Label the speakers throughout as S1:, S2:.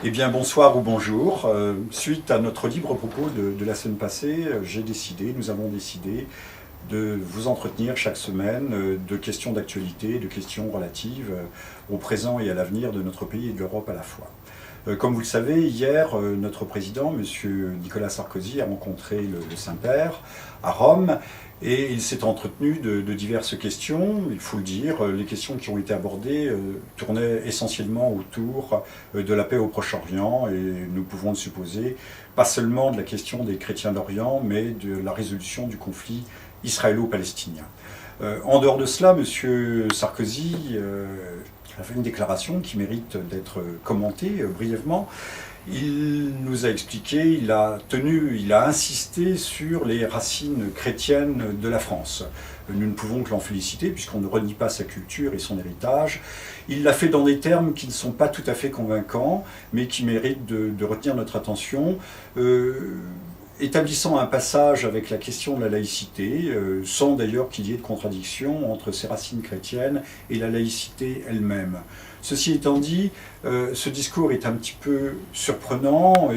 S1: Eh bien, bonsoir ou bonjour. Suite à notre libre propos de la semaine passée, nous avons décidé de vous entretenir chaque semaine de questions d'actualité, de questions relatives au présent et à l'avenir de notre pays et de l'Europe à la fois. Comme vous le savez, hier, notre président, M. Nicolas Sarkozy, a rencontré le Saint-Père à Rome et il s'est entretenu de diverses questions. Il faut le dire, les questions qui ont été abordées tournaient essentiellement autour de la paix au Proche-Orient et nous pouvons le supposer, pas seulement de la question des chrétiens d'Orient, mais de la résolution du conflit israélo-palestinien. En dehors de cela, M. Sarkozy a fait une déclaration qui mérite d'être commentée brièvement. Il nous a expliqué, il a insisté sur les racines chrétiennes de la France. Nous ne pouvons que l'en féliciter puisqu'on ne renie pas sa culture et son héritage. Il l'a fait dans des termes qui ne sont pas tout à fait convaincants, mais qui méritent de retenir notre attention. Établissant un passage avec la question de la laïcité, sans d'ailleurs qu'il y ait de contradiction entre ces racines chrétiennes et la laïcité elle-même. Ceci étant dit, ce discours est un petit peu surprenant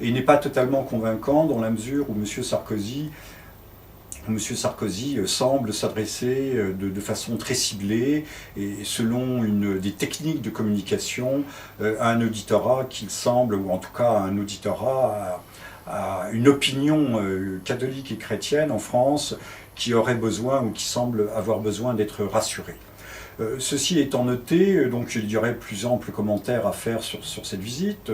S1: et n'est pas totalement convaincant dans la mesure où M. Sarkozy semble s'adresser de façon très ciblée et selon des techniques de communication à un auditorat qu'il semble, ou en tout cas à un auditorat, à une opinion catholique et chrétienne en France qui aurait besoin ou qui semble avoir besoin d'être rassurée. Ceci étant noté, donc il y aurait plus ample commentaire à faire sur cette visite.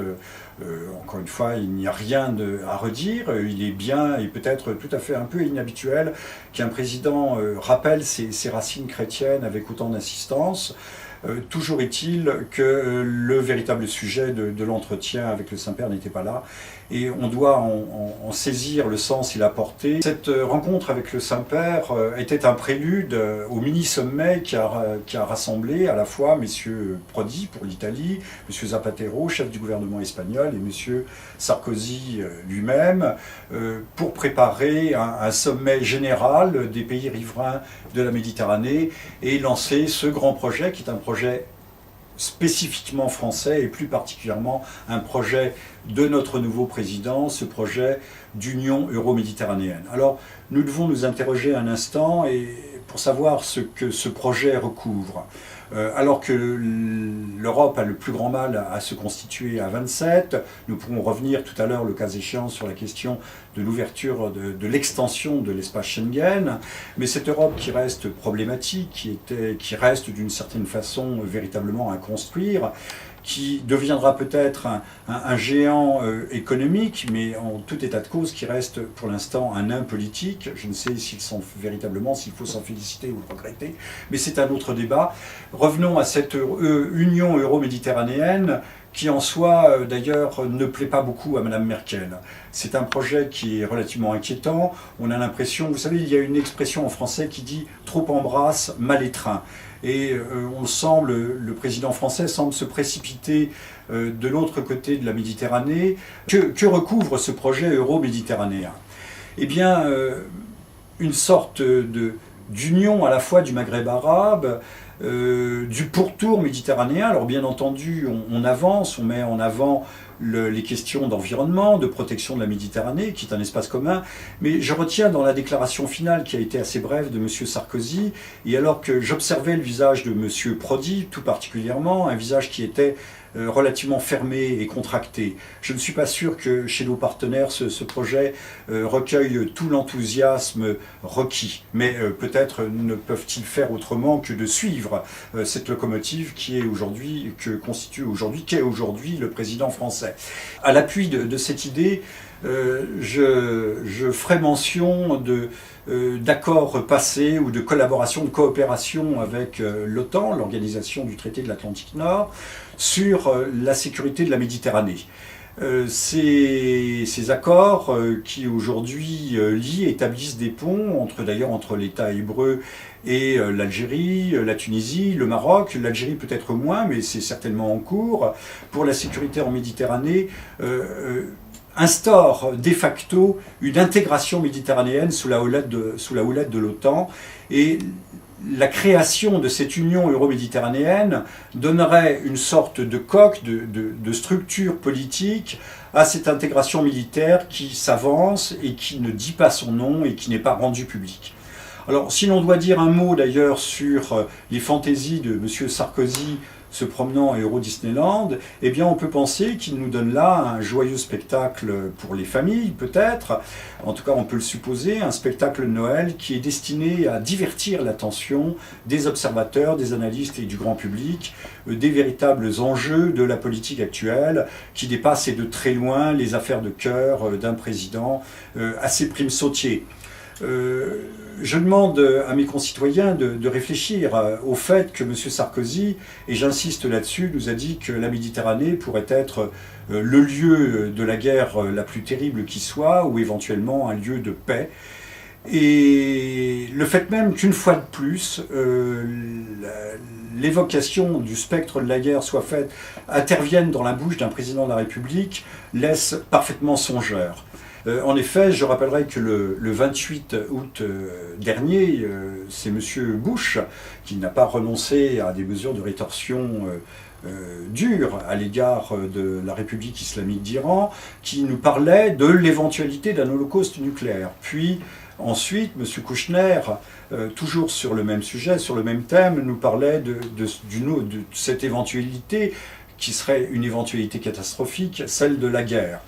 S1: Encore une fois, il n'y a rien à redire. Il est bien et peut-être tout à fait un peu inhabituel qu'un président rappelle ses racines chrétiennes avec autant d'insistance. Toujours est-il que le véritable sujet de l'entretien avec le Saint-Père n'était pas là et on doit en saisir le sens et la portée. Cette rencontre avec le Saint-Père était un prélude au mini-sommet qui a rassemblé à la fois M. Prodi pour l'Italie, M. Zapatero, chef du gouvernement espagnol, et M. Sarkozy lui-même, pour préparer un sommet général des pays riverains de la Méditerranée et lancer ce grand projet qui est un projet spécifiquement français et plus particulièrement un projet de notre nouveau président, ce projet d'union euro-méditerranéenne. Alors nous devons nous interroger un instant pour savoir ce que ce projet recouvre. Alors que l'Europe a le plus grand mal à se constituer à 27, nous pourrons revenir tout à l'heure, le cas échéant, sur la question de l'ouverture, de l'extension de l'espace Schengen, mais cette Europe qui reste problématique, qui reste d'une certaine façon véritablement à construire, qui deviendra peut-être un géant économique, mais en tout état de cause qui reste pour l'instant un nain politique. Je ne sais s'il faut s'en féliciter ou le regretter, mais c'est un autre débat. Revenons à cette union euro-méditerranéenne qui en soi d'ailleurs ne plaît pas beaucoup à Mme Merkel. C'est un projet qui est relativement inquiétant. On a l'impression, vous savez, il y a une expression en français qui dit « trop embrasse, mal étreint ». Et le président français semble se précipiter de l'autre côté de la Méditerranée. Que recouvre ce projet euro-méditerranéen? Eh bien, une sorte d'union à la fois du Maghreb arabe, du pourtour méditerranéen. Alors bien entendu, on avance, on met en avant les questions d'environnement, de protection de la Méditerranée, qui est un espace commun, mais je retiens dans la déclaration finale, qui a été assez brève, de M. Sarkozy, et alors que j'observais le visage de M. Prodi, tout particulièrement, un visage qui était relativement fermé et contracté. Je ne suis pas sûr que chez nos partenaires, ce projet recueille tout l'enthousiasme requis. Mais peut-être ne peuvent-ils faire autrement que de suivre cette locomotive qu'est aujourd'hui le président français. À l'appui de cette idée, je ferai mention d'accords passés ou de collaboration, de coopération avec l'OTAN, l'Organisation du traité de l'Atlantique Nord, sur la sécurité de la Méditerranée. Ces accords qui aujourd'hui établissent des ponts entre l'État hébreu et l'Algérie, la Tunisie, le Maroc, l'Algérie peut-être moins, mais c'est certainement en cours, pour la sécurité en Méditerranée, instaure de facto une intégration méditerranéenne sous la houlette de l'OTAN. Et la création de cette union euro-méditerranéenne donnerait une sorte de coque, de structure politique à cette intégration militaire qui s'avance et qui ne dit pas son nom et qui n'est pas rendue publique. Alors, si l'on doit dire un mot d'ailleurs sur les fantaisies de M. Sarkozy se promenant à Euro Disneyland, eh bien on peut penser qu'il nous donne là un joyeux spectacle pour les familles, peut-être, en tout cas on peut le supposer, un spectacle de Noël qui est destiné à divertir l'attention des observateurs, des analystes et du grand public, des véritables enjeux de la politique actuelle qui dépassent et de très loin les affaires de cœur d'un président assez primesautier. Je demande à mes concitoyens de réfléchir au fait que M. Sarkozy, et j'insiste là-dessus, nous a dit que la Méditerranée pourrait être le lieu de la guerre la plus terrible qui soit, ou éventuellement un lieu de paix. Et le fait même qu'une fois de plus, l'évocation du spectre de la guerre soit faite, intervienne dans la bouche d'un président de la République, laisse parfaitement songeur. En effet, je rappellerai que le 28 août dernier, c'est M. Bush qui n'a pas renoncé à des mesures de rétorsion dures à l'égard de la République islamique d'Iran, qui nous parlait de l'éventualité d'un holocauste nucléaire. Puis ensuite, M. Kouchner, toujours sur le même sujet, sur le même thème, nous parlait de cette éventualité qui serait une éventualité catastrophique, celle de la guerre.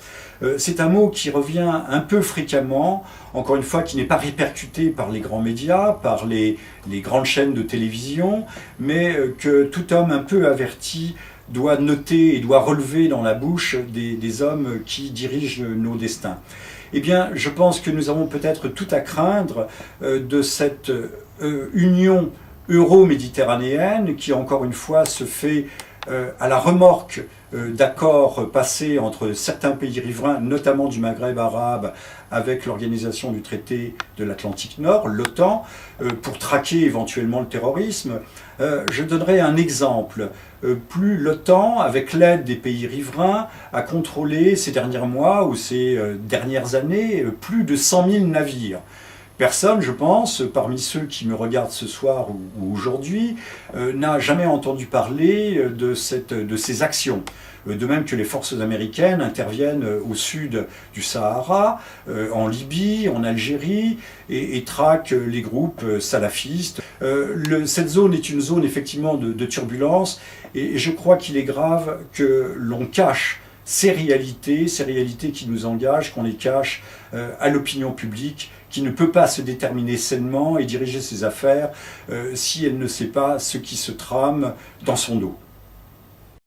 S1: C'est un mot qui revient un peu fréquemment, encore une fois, qui n'est pas répercuté par les grands médias, par les grandes chaînes de télévision, mais que tout homme un peu averti doit noter et doit relever dans la bouche des hommes qui dirigent nos destins. Eh bien, je pense que nous avons peut-être tout à craindre de cette union euro-méditerranéenne qui, encore une fois, se fait à la remorque d'accords passés entre certains pays riverains, notamment du Maghreb arabe, avec l'organisation du traité de l'Atlantique Nord, l'OTAN, pour traquer éventuellement le terrorisme. Je donnerai un exemple. Plus l'OTAN, avec l'aide des pays riverains, a contrôlé ces derniers mois ou ces dernières années plus de 100 000 navires. Personne, je pense, parmi ceux qui me regardent ce soir ou aujourd'hui, n'a jamais entendu parler de ces actions. De même que les forces américaines interviennent au sud du Sahara, en Libye, en Algérie, et traquent les groupes salafistes. Cette zone est une zone effectivement de turbulence, et je crois qu'il est grave que l'on cache ces réalités qui nous engagent, qu'on les cache à l'opinion publique, qui ne peut pas se déterminer sainement et diriger ses affaires si elle ne sait pas ce qui se trame dans son dos.